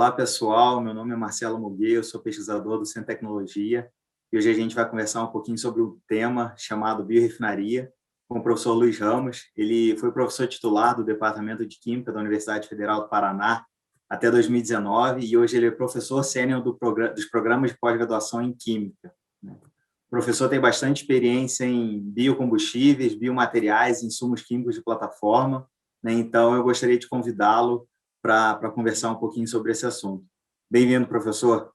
Olá, pessoal. Meu nome é Marcelo Muguê, eu sou pesquisador do Centro de Tecnologia e hoje a gente vai conversar um pouquinho sobre um tema chamado biorefinaria com o professor Luiz Ramos. Ele foi professor titular do Departamento de Química da Universidade Federal do Paraná até 2019 e hoje ele é professor sênior dos programas de pós-graduação em Química. O professor tem bastante experiência em biocombustíveis, biomateriais, insumos químicos de plataforma, então eu gostaria de convidá-lo para conversar um pouquinho sobre esse assunto. Bem-vindo, professor.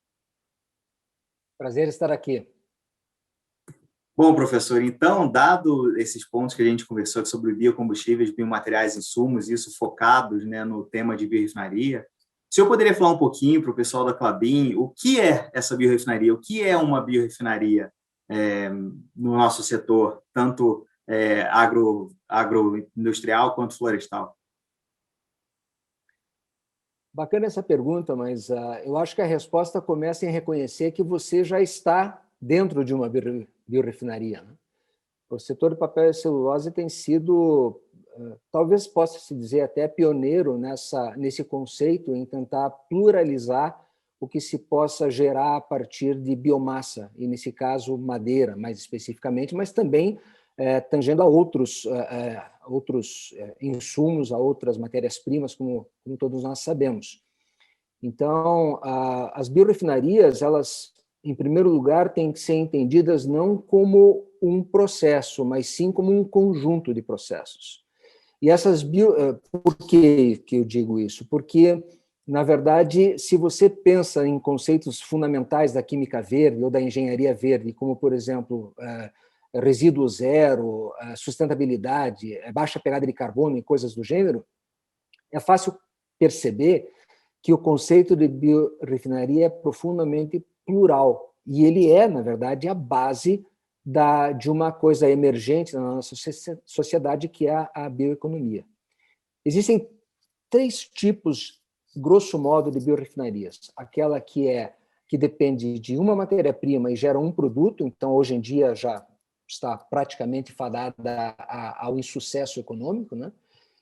Prazer estar aqui. Bom, professor, então, dado esses pontos que a gente conversou sobre biocombustíveis, biomateriais, insumos, isso focados, né, no tema de biorefinaria, o senhor poderia falar um pouquinho para o pessoal da Klabin o que é essa biorefinaria, o que é uma biorefinaria no nosso setor, tanto agroindustrial quanto florestal? Bacana essa pergunta, mas eu acho que a resposta começa em reconhecer que você já está dentro de uma biorefinaria, né? O setor do papel e celulose tem sido, talvez possa-se dizer até pioneiro nesse conceito em tentar pluralizar o que se possa gerar a partir de biomassa, e nesse caso madeira, mais especificamente, mas também tangendo a outros insumos, a outras matérias-primas, como todos nós sabemos. Então, as biorefinarias, elas, em primeiro lugar, têm que ser entendidas não como um processo, mas sim como um conjunto de processos. E por que eu digo isso? Porque, na verdade, se você pensa em conceitos fundamentais da química verde ou da engenharia verde, como, por exemplo, resíduo zero, sustentabilidade, baixa pegada de carbono e coisas do gênero, é fácil perceber que o conceito de biorefinaria é profundamente plural. E ele é, na verdade, a base de uma coisa emergente na nossa sociedade, que é a bioeconomia. Existem 3 tipos, grosso modo, de biorefinarias. Aquela que depende de uma matéria-prima e gera um produto, então, hoje em dia, já está praticamente fadada ao insucesso econômico, né?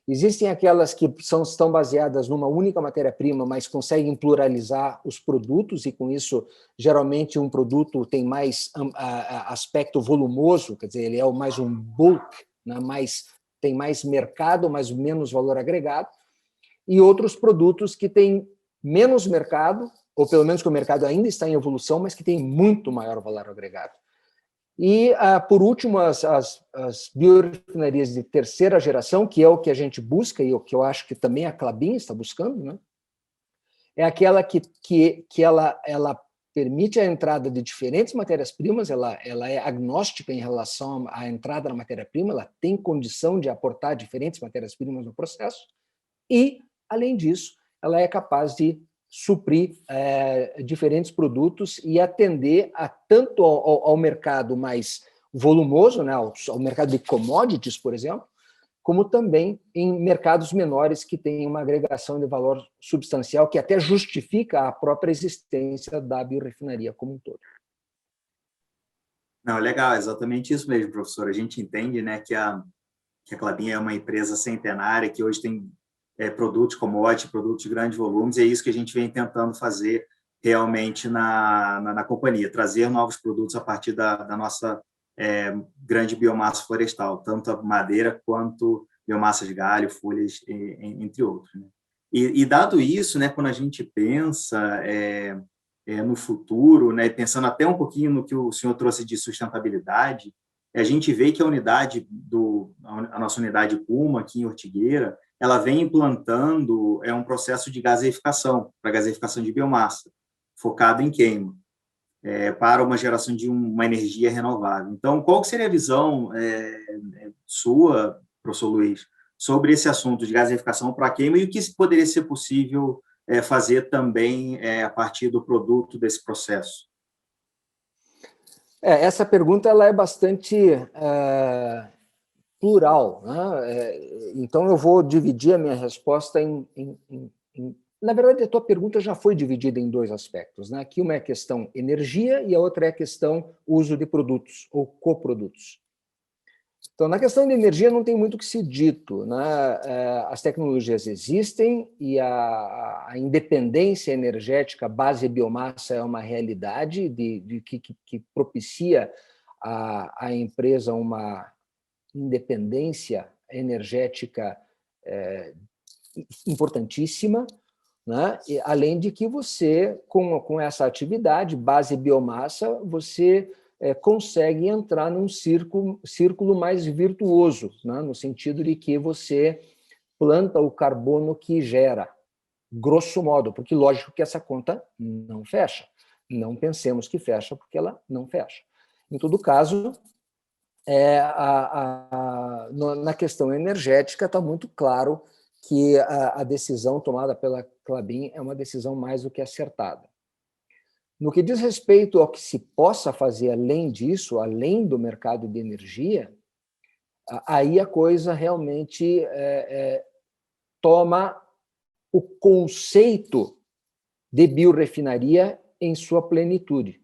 Existem aquelas que estão baseadas numa única matéria-prima, mas conseguem pluralizar os produtos, e com isso, geralmente, um produto tem mais aspecto volumoso, quer dizer, ele é mais um bulk, né? Tem mais mercado, mas menos valor agregado, e outros produtos que têm menos mercado, ou pelo menos que o mercado ainda está em evolução, mas que tem muito maior valor agregado. E, por último, as biorefinarias de terceira geração, que é o que a gente busca e o que eu acho que também a Klabin está buscando, né? É aquela que ela permite a entrada de diferentes matérias-primas, ela é agnóstica em relação à entrada na matéria-prima, ela tem condição de aportar diferentes matérias-primas no processo e, além disso, ela é capaz de suprir diferentes produtos e atender tanto ao mercado mais volumoso, né, ao mercado de commodities, por exemplo, como também em mercados menores que têm uma agregação de valor substancial que até justifica a própria existência da biorefinaria como um todo. Não, legal, exatamente isso mesmo, professor. A gente entende, né, que a Klabin é uma empresa centenária que hoje tem produtos commodities, produtos de grandes volumes, e é isso que a gente vem tentando fazer realmente na companhia, trazer novos produtos a partir da nossa grande biomassa florestal, tanto a madeira quanto biomassa de galho, folhas, entre outros, né? E dado isso, né, quando a gente pensa no futuro, né, pensando até um pouquinho no que o senhor trouxe de sustentabilidade, a gente vê que a nossa unidade Puma, aqui em Ortigueira, ela vem implantando um processo de gaseificação, para gaseificação de biomassa, focado em queima, para uma geração de uma energia renovável. Então, qual que seria a visão sua, professor Luiz, sobre esse assunto de gaseificação para queima e o que poderia ser possível fazer também a partir do produto desse processo? Essa pergunta ela é bastante plural, né? Então, eu vou dividir a minha resposta Na verdade, a tua pergunta já foi dividida em 2 aspectos, né? Aqui uma é a questão energia e a outra é a questão uso de produtos ou coprodutos. Então, na questão de energia, não tem muito o que ser dito, né? As tecnologias existem e a independência energética, base biomassa, é uma realidade que propicia à empresa uma independência energética importantíssima, né? E, além de que você, com essa atividade, base biomassa, você consegue entrar num círculo mais virtuoso, né? No sentido de que você planta o carbono que gera, grosso modo, porque lógico que essa conta não fecha. Não pensemos que fecha, porque ela não fecha. Em todo caso, na questão energética está muito claro que a decisão tomada pela Klabin é uma decisão mais do que acertada. No que diz respeito ao que se possa fazer além disso, além do mercado de energia, aí a coisa realmente toma o conceito de biorefinaria em sua plenitude.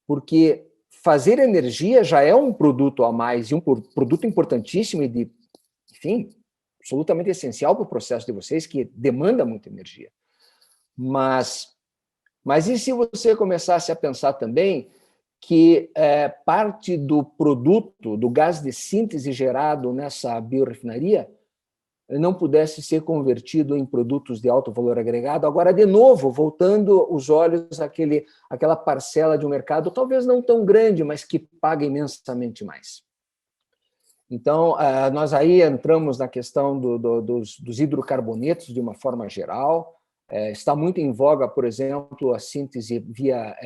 Porque fazer energia já é um produto a mais, e um produto importantíssimo e enfim, absolutamente essencial para o processo de vocês, que demanda muita energia. Mas e se você começasse a pensar também que parte do produto, do gás de síntese gerado nessa biorefinaria, não pudesse ser convertido em produtos de alto valor agregado? Agora, de novo, voltando os olhos àquela parcela de um mercado, talvez não tão grande, mas que paga imensamente mais. Então, nós aí entramos na questão dos hidrocarbonetos de uma forma geral. Está muito em voga, por exemplo, a síntese via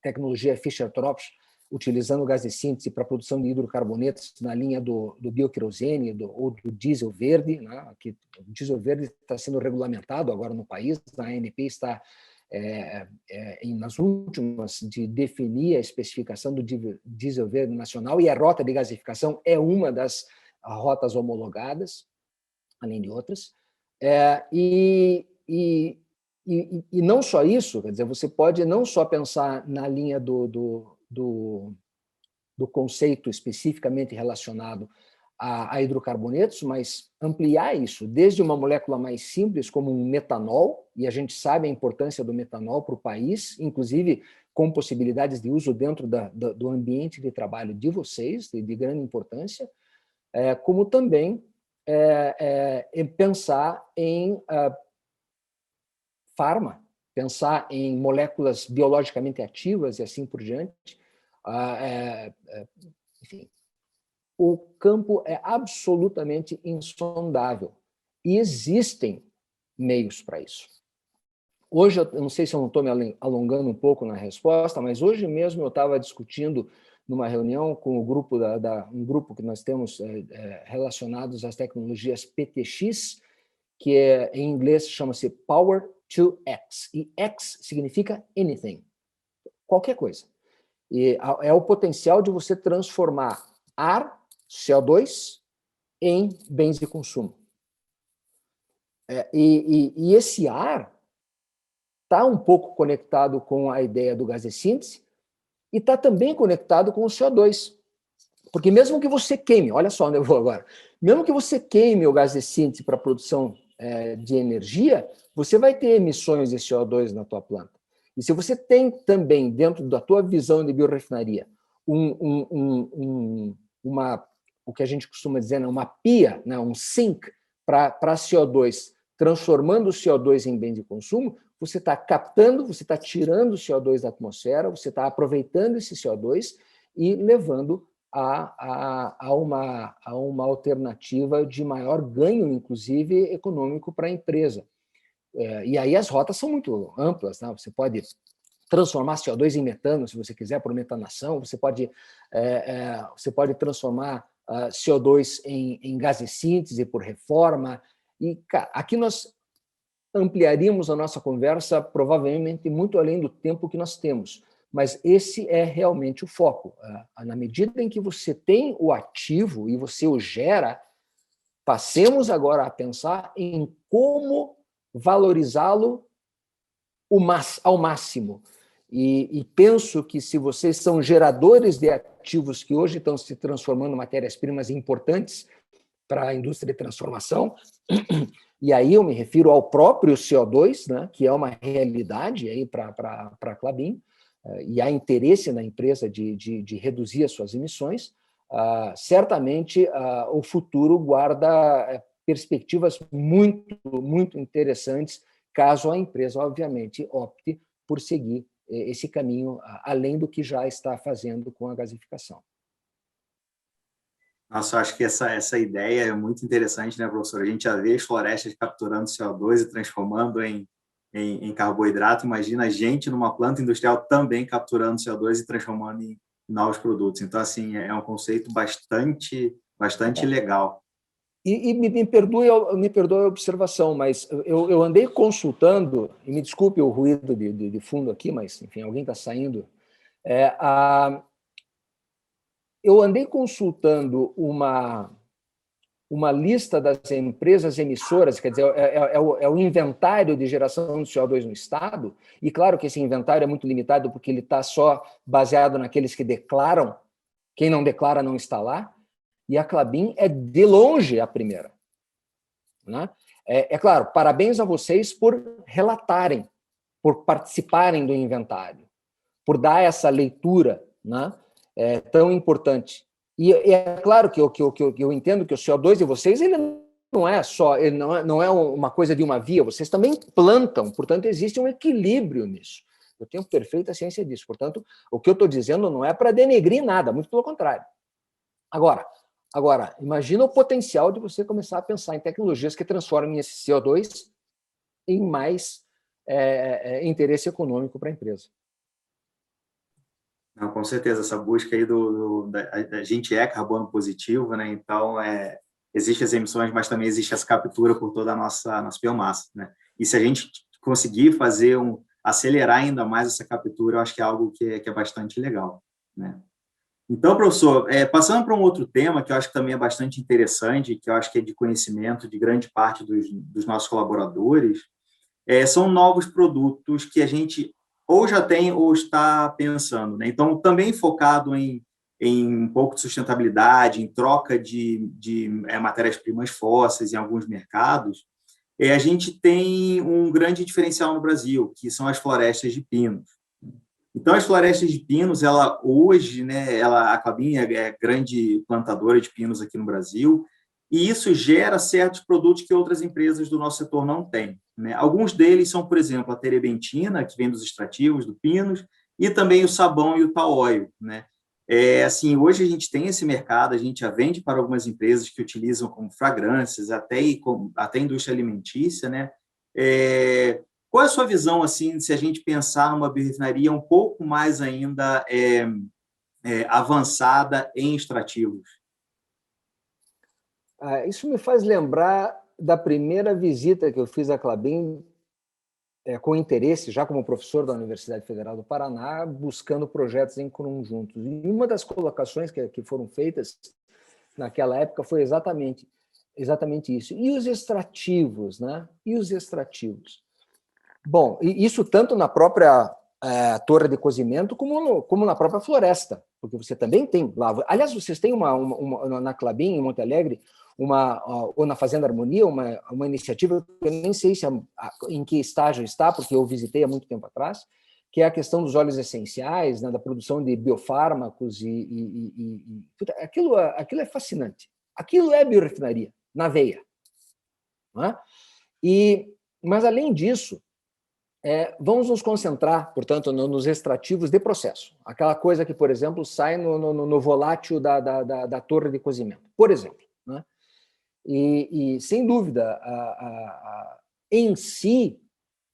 tecnologia Fischer-Tropsch, utilizando o gás de síntese para a produção de hidrocarbonetos na linha do bioquerosene ou do diesel verde, né? Que o diesel verde está sendo regulamentado agora no país, a ANP está nas últimas de definir a especificação do diesel verde nacional, e a rota de gasificação é uma das rotas homologadas, além de outras. E não só isso, quer dizer, você pode não só pensar na linha do conceito especificamente relacionado a hidrocarbonetos, mas ampliar isso desde uma molécula mais simples, como um metanol, e a gente sabe a importância do metanol para o país, inclusive com possibilidades de uso dentro do ambiente de trabalho de vocês, de grande importância, como também pensar em farma, pensar em moléculas biologicamente ativas e assim por diante. Enfim, o campo é absolutamente insondável e existem meios para isso. Hoje, eu não sei se eu não estou me alongando um pouco na resposta, mas hoje mesmo eu estava discutindo numa reunião com o grupo um grupo que nós temos relacionados às tecnologias PTX, que em inglês chama-se Power to X, e X significa anything, qualquer coisa. E é o potencial de você transformar ar, CO2, em bens de consumo. E esse ar está um pouco conectado com a ideia do gás de síntese e está também conectado com o CO2. Porque mesmo que você queime, olha só onde eu vou agora, mesmo que você queime o gás de síntese para a produção de energia, você vai ter emissões de CO2 na tua planta. E se você tem também, dentro da tua visão de biorefinaria, o que a gente costuma dizer, uma pia, né, um sink para CO2, transformando o CO2 em bem de consumo, você está captando, você está tirando o CO2 da atmosfera, você está aproveitando esse CO2 e levando a uma alternativa de maior ganho, inclusive, econômico para a empresa. E aí as rotas são muito amplas, né? Você pode transformar CO2 em metano, se você quiser, por metanação, você pode transformar CO2 em gás de síntese por reforma, e cara, aqui nós ampliaríamos a nossa conversa provavelmente muito além do tempo que nós temos, mas esse é realmente o foco. Na medida em que você tem o ativo e você o gera, passemos agora a pensar em como valorizá-lo ao máximo. e penso que se vocês são geradores de ativos que hoje estão se transformando em matérias-primas importantes para a indústria de transformação, e aí eu me refiro ao próprio CO2, né, que é uma realidade para a Klabin, e há interesse na empresa de reduzir as suas emissões, certamente o futuro guarda perspectivas muito, muito interessantes, caso a empresa, obviamente, opte por seguir esse caminho, além do que já está fazendo com a gasificação. Nossa, eu acho que essa ideia é muito interessante, né, professor? A gente já vê as florestas capturando CO2 e transformando em carboidrato. Imagina a gente numa planta industrial também capturando CO2 e transformando em novos produtos. Então, assim, é um conceito bastante legal. E me perdoe a observação, mas eu andei consultando, e me desculpe o ruído de fundo aqui, mas, enfim, alguém está saindo. Eu andei consultando uma lista das empresas emissoras, quer dizer, é o inventário de geração de CO2 no Estado, e claro que esse inventário é muito limitado porque ele está só baseado naqueles que declaram, quem não declara não está lá, e a Klabin é de longe a primeira. Né? É claro, parabéns a vocês por relatarem, por participarem do inventário, por dar essa leitura, né? Tão importante. E é claro que eu entendo que o CO2 de vocês ele não é só, ele não é uma coisa de uma via, vocês também plantam, portanto, existe um equilíbrio nisso. Eu tenho perfeita ciência disso. Portanto, o que eu estou dizendo não é para denegrir nada, muito pelo contrário. Agora, imagina o potencial de você começar a pensar em tecnologias que transformem esse CO2 em mais interesse econômico para a empresa. Não, com certeza, essa busca aí a gente é carbono positivo, né? Então, existem as emissões, mas também existe essa captura por toda a nossa biomassa, né? E se a gente conseguir acelerar ainda mais essa captura, eu acho que é algo que é bastante legal, né? Então, professor, passando para um outro tema que eu acho que também é bastante interessante, que eu acho que é de conhecimento de grande parte dos nossos colaboradores, são novos produtos que a gente ou já tem ou está pensando, né? Então, também focado em um pouco de sustentabilidade, em troca de matérias-primas fósseis em alguns mercados, a gente tem um grande diferencial no Brasil, que são as florestas de pinos. Então, as florestas de pinos, hoje, né, a Klabin é grande plantadora de pinos aqui no Brasil, e isso gera certos produtos que outras empresas do nosso setor não têm, né? Alguns deles são, por exemplo, a terebentina, que vem dos extrativos do pinos, e também o sabão e o tall oil, né? Assim, hoje a gente tem esse mercado, a gente já vende para algumas empresas que utilizam como fragrâncias, até indústria alimentícia, né? Qual é a sua visão, assim, se a gente pensar numa biorefinaria um pouco mais ainda avançada em extrativos? Isso me faz lembrar da primeira visita que eu fiz à Klabin com interesse, já como professor da Universidade Federal do Paraná, buscando projetos em conjunto. E uma das colocações que foram feitas naquela época foi exatamente isso. E os extrativos, né? E os extrativos? Bom, isso tanto na própria torre de cozimento como na própria floresta, porque você também tem lá. Aliás, vocês têm na Klabin, em Monte Alegre, ou na Fazenda Harmonia, uma iniciativa que eu nem sei em que estágio está, porque eu visitei há muito tempo atrás, que é a questão dos óleos essenciais, né, da produção de biofármacos aquilo é fascinante. Aquilo é biorefinaria, na veia. Não é? Mas, além disso, vamos nos concentrar, portanto, nos extrativos de processo. Aquela coisa que, por exemplo, sai no volátil da torre de cozimento, por exemplo. Né? E sem dúvida, em si,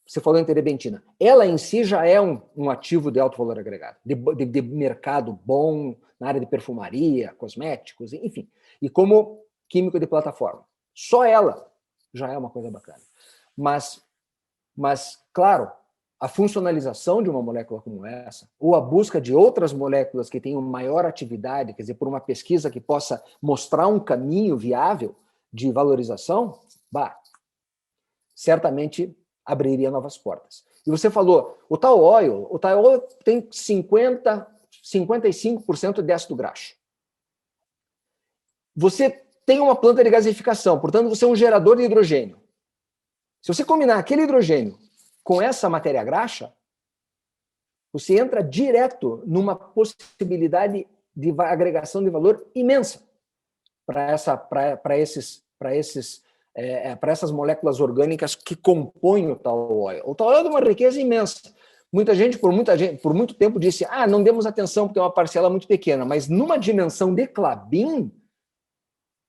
você falou em terebentina, ela em si já é um ativo de alto valor agregado, de mercado bom na área de perfumaria, cosméticos, enfim. E como químico de plataforma. Só ela já é uma coisa bacana. Mas, claro, a funcionalização de uma molécula como essa, ou a busca de outras moléculas que tenham maior atividade, quer dizer, por uma pesquisa que possa mostrar um caminho viável de valorização, certamente abriria novas portas. E você falou, o tall oil tem 55% de ácido graxo. Você tem uma planta de gasificação, portanto, você é um gerador de hidrogênio. Se você combinar aquele hidrogênio com essa matéria graxa, você entra direto numa possibilidade de agregação de valor imensa para essas moléculas orgânicas que compõem o tall oil. O tall oil é de uma riqueza imensa. Muita gente, por muito tempo, disse: não demos atenção porque é uma parcela muito pequena, mas numa dimensão de Klabin,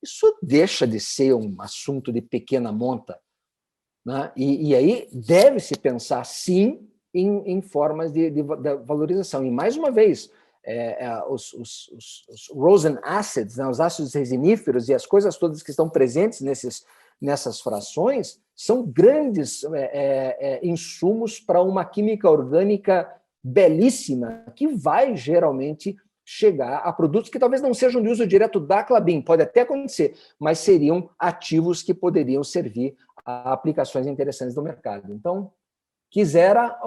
isso deixa de ser um assunto de pequena monta, né? E aí deve-se pensar, sim, em formas de valorização. E, mais uma vez, os rosin acids, né, os ácidos resiníferos e as coisas todas que estão presentes nessas frações são grandes insumos para uma química orgânica belíssima que vai, geralmente, chegar a produtos que talvez não sejam de uso direto da Klabin, pode até acontecer, mas seriam ativos que poderiam servir a aplicações interessantes do mercado. Então, quisera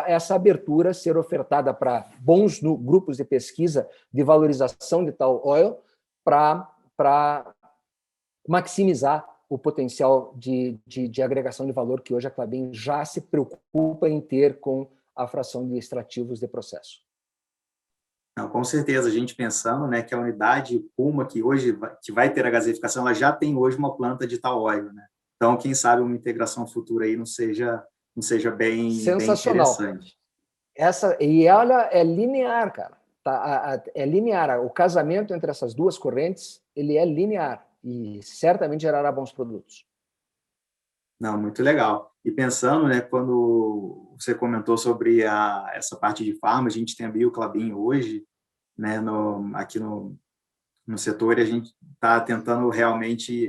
essa abertura ser ofertada para bons grupos de pesquisa de valorização de tall oil para maximizar o potencial de agregação de valor que hoje a Klabin já se preocupa em ter com a fração de extrativos de processo. Não, com certeza, a gente pensando, né, que a unidade Puma, que hoje que vai ter a gasificação, ela já tem hoje uma planta de tall oil, né? Então, quem sabe uma integração futura aí não seja bem interessante. E olha, é linear, cara. É linear. O casamento entre essas duas correntes, ele é linear e certamente gerará bons produtos. Não, muito legal. E pensando, né, quando você comentou sobre essa parte de farma, a gente tem a BioKlabin hoje, né, aqui no setor, e a gente está tentando realmente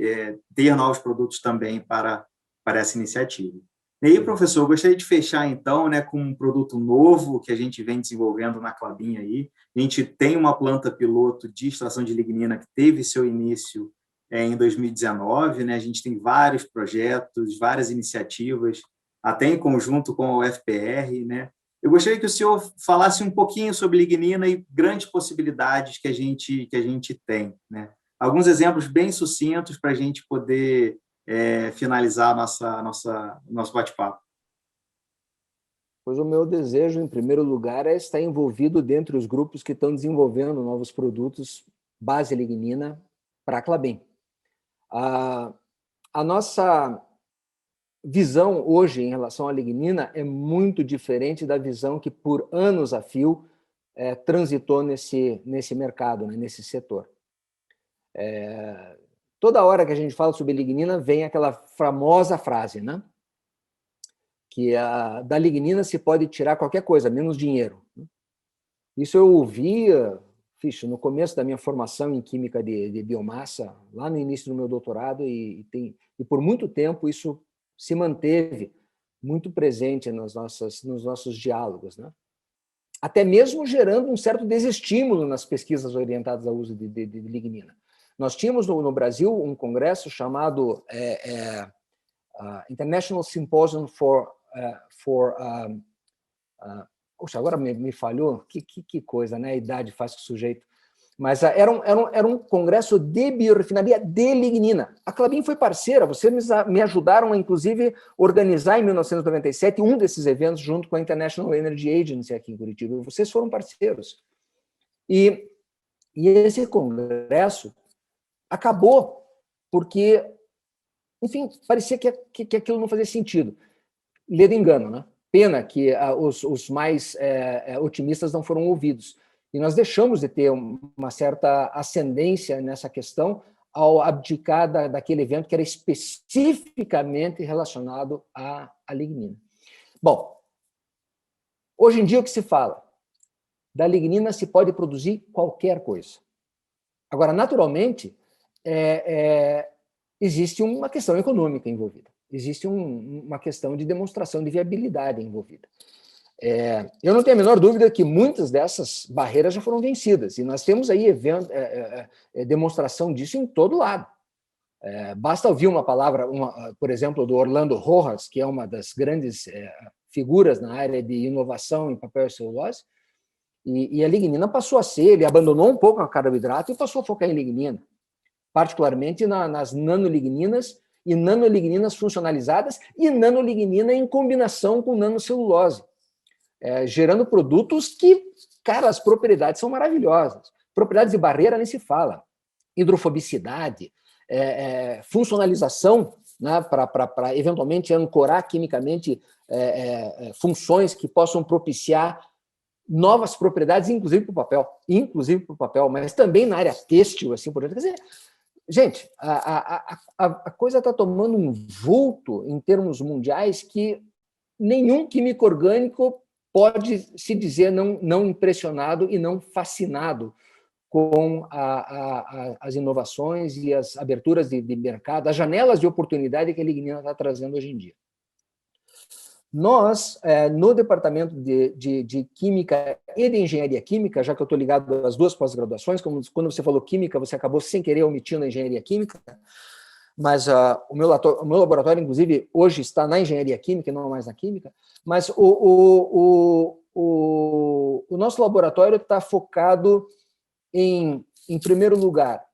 ter novos produtos também para essa iniciativa. E aí, professor, eu gostaria de fechar, então, né, com um produto novo que a gente vem desenvolvendo na Klabin aí. A gente tem uma planta piloto de extração de lignina que teve seu início em 2019, né? A gente tem vários projetos, várias iniciativas, até em conjunto com a UFPR, né? Eu gostaria que o senhor falasse um pouquinho sobre lignina e grandes possibilidades que a gente tem, né? Alguns exemplos bem sucintos para a gente poder finalizar nosso bate-papo. Pois o meu desejo, em primeiro lugar, é estar envolvido dentre os grupos que estão desenvolvendo novos produtos base lignina para a Klabin. A nossa visão hoje em relação à lignina é muito diferente da visão que, por anos a fio, transitou nesse mercado, né, nesse setor. Toda hora que a gente fala sobre lignina, vem aquela famosa frase, né? Que da lignina se pode tirar qualquer coisa, menos dinheiro. Isso eu ouvia, no começo da minha formação em química de biomassa, lá no início do meu doutorado, e por muito tempo isso se manteve muito presente nos nossos diálogos, né? Até mesmo gerando um certo desestímulo nas pesquisas orientadas ao uso de lignina. Nós tínhamos no Brasil um congresso chamado International Symposium Poxa, agora me falhou, que coisa, né? A idade faz com o sujeito. Mas era um congresso de biorefinaria de lignina. A Klabin foi parceira, vocês me ajudaram a, inclusive, organizar em 1997 um desses eventos junto com a International Energy Agency aqui em Curitiba. Vocês foram parceiros. E esse congresso acabou porque, enfim, parecia que aquilo não fazia sentido. Ledo engano, né? Pena que os mais otimistas não foram ouvidos. E nós deixamos de ter uma certa ascendência nessa questão ao abdicar daquele evento que era especificamente relacionado à lignina. Bom, hoje em dia o que se fala? Da lignina se pode produzir qualquer coisa. Agora, naturalmente, existe uma questão econômica envolvida. Existe uma questão de demonstração de viabilidade envolvida. Eu não tenho a menor dúvida que muitas dessas barreiras já foram vencidas, e nós temos aí demonstração disso em todo lado. Basta ouvir uma palavra, por exemplo, do Orlando Rojas, que é uma das grandes figuras na área de inovação em papel e celulose, e a lignina passou a ser, ele abandonou um pouco a carboidrato e passou a focar em lignina, particularmente nas nanoligninas e nanoligninas funcionalizadas e nanolignina em combinação com nanocelulose, gerando produtos que, cara, as propriedades são maravilhosas. Propriedades de barreira nem se fala. Hidrofobicidade, funcionalização, né, para eventualmente ancorar quimicamente funções que possam propiciar novas propriedades, inclusive para o papel, mas também na área têxtil, assim por diante. Quer dizer, gente, a coisa está tomando um vulto em termos mundiais que nenhum químico orgânico pode se dizer não impressionado e não fascinado com as inovações e as aberturas de mercado, as janelas de oportunidade que a lignina está trazendo hoje em dia. Nós, no departamento de Química e de Engenharia Química, já que eu estou ligado às duas pós-graduações, quando você falou Química, você acabou sem querer omitindo a Engenharia Química, mas o meu laboratório, inclusive, hoje está na Engenharia Química e não mais na Química, mas o nosso laboratório está focado em primeiro lugar,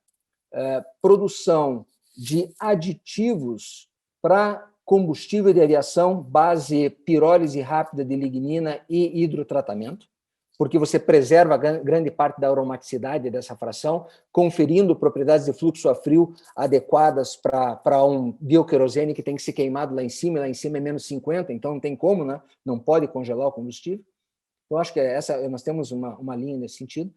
produção de aditivos para combustível de aviação, base pirólise rápida de lignina e hidrotratamento, porque você preserva grande parte da aromaticidade dessa fração, conferindo propriedades de fluxo a frio adequadas para um bioquerosene que tem que ser queimado lá em cima é menos 50, então não tem como, né? Não pode congelar o combustível. Então, acho que nós temos uma linha nesse sentido.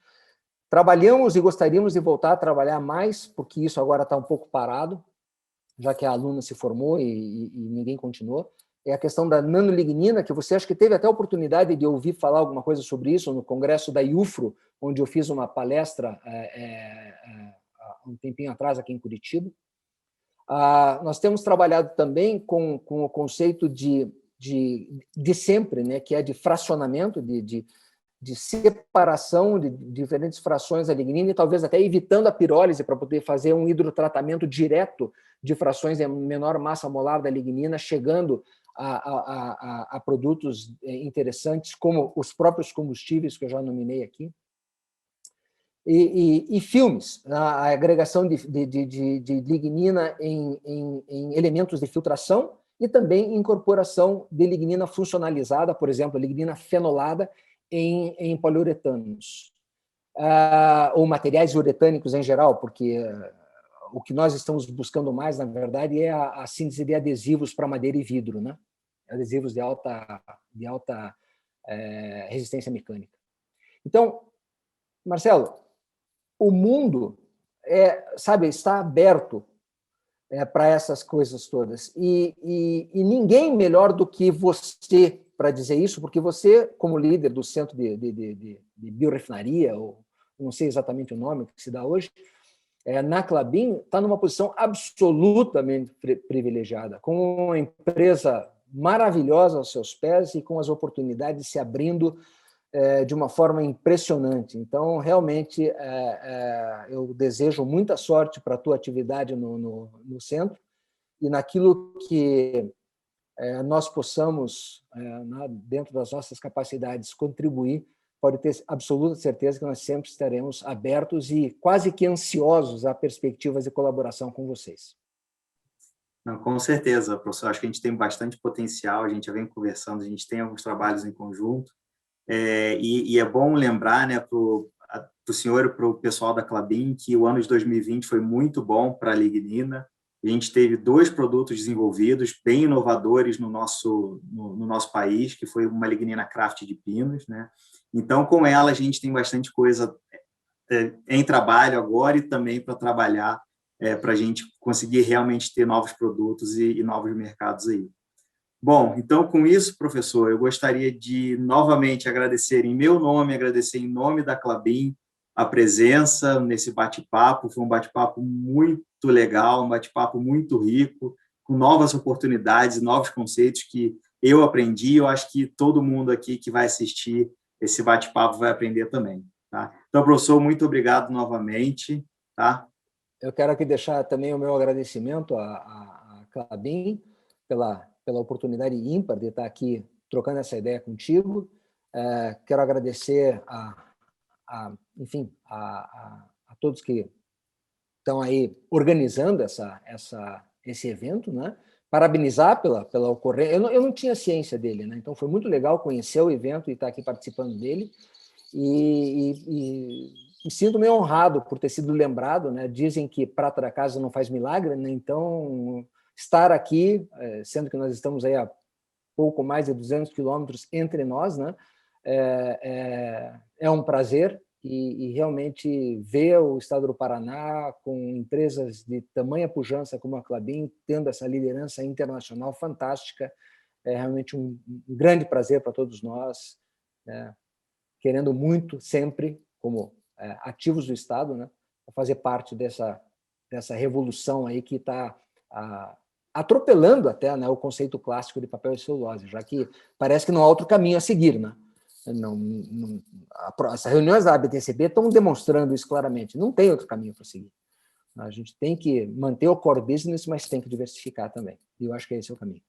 Trabalhamos e gostaríamos de voltar a trabalhar mais, porque isso agora está um pouco parado, já que a aluna se formou e ninguém continuou. É a questão da nanolignina, que você acha que teve até a oportunidade de ouvir falar alguma coisa sobre isso no congresso da IUFRO, onde eu fiz uma palestra um tempinho atrás aqui em Curitiba. Nós temos trabalhado também com o conceito de sempre, né, que é de fracionamento, de separação de diferentes frações da lignina e talvez até evitando a pirólise para poder fazer um hidrotratamento direto de frações de menor massa molar da lignina, chegando a produtos interessantes, como os próprios combustíveis que eu já nominei aqui. E filmes, a agregação de lignina em elementos de filtração e também incorporação de lignina funcionalizada, por exemplo, a lignina fenolada, em poliuretanos, ou materiais uretânicos em geral, porque o que nós estamos buscando mais, na verdade, é a síntese de adesivos para madeira e vidro, né? Adesivos de alta resistência mecânica. Então, Marcelo, o mundo está aberto para essas coisas todas. E ninguém melhor do que você para dizer isso, porque você, como líder do Centro de Biorefinaria, ou não sei exatamente o nome que se dá hoje, na Klabin, está numa posição absolutamente privilegiada, com uma empresa maravilhosa aos seus pés e com as oportunidades se abrindo de uma forma impressionante. Então, realmente, eu desejo muita sorte para a tua atividade no centro e naquilo que nós possamos, dentro das nossas capacidades, contribuir, pode ter absoluta certeza que nós sempre estaremos abertos e quase que ansiosos a perspectivas de colaboração com vocês. Não, com certeza, professor. Acho que a gente tem bastante potencial, a gente já vem conversando, a gente tem alguns trabalhos em conjunto, e é bom lembrar, né, para o senhor e para o pessoal da Klabin que o ano de 2020 foi muito bom para a lignina. A gente teve 2 produtos desenvolvidos, bem inovadores no nosso país, que foi uma lignina Craft de pinos, né? Então, com ela, a gente tem bastante coisa em trabalho agora e também para trabalhar, para a gente conseguir realmente ter novos produtos e novos mercados aí. Bom, então, com isso, professor, eu gostaria de novamente agradecer em meu nome, agradecer em nome da Klabin a presença nesse bate-papo. Foi um bate-papo muito legal, um bate-papo muito rico, com novas oportunidades, novos conceitos que eu aprendi, eu acho que todo mundo aqui que vai assistir esse bate-papo vai aprender também. Tá? Então, professor, muito obrigado novamente. Tá? Eu quero aqui deixar também o meu agradecimento à Klabin pela oportunidade ímpar de estar aqui trocando essa ideia contigo. Quero agradecer enfim, a todos que estão aí organizando esse evento, né? Parabenizar pela ocorrência. Eu não tinha ciência dele, né? Então foi muito legal conhecer o evento e estar aqui participando dele. E me sinto meio honrado por ter sido lembrado, né? Dizem que prata da casa não faz milagre, né? Então estar aqui, sendo que nós estamos aí a pouco mais de 200 quilômetros entre nós, né? É um prazer. E realmente ver o estado do Paraná com empresas de tamanha pujança como a Klabin tendo essa liderança internacional fantástica é realmente um grande prazer para todos nós, né? Querendo muito sempre, como ativos do Estado, né, fazer parte dessa revolução aí que está atropelando até, né, o conceito clássico de papel e celulose, já que parece que não há outro caminho a seguir, né? As reuniões da ABTCB estão demonstrando isso claramente. Não tem outro caminho para seguir. A gente tem que manter o core business, mas tem que diversificar também. E eu acho que esse é o caminho.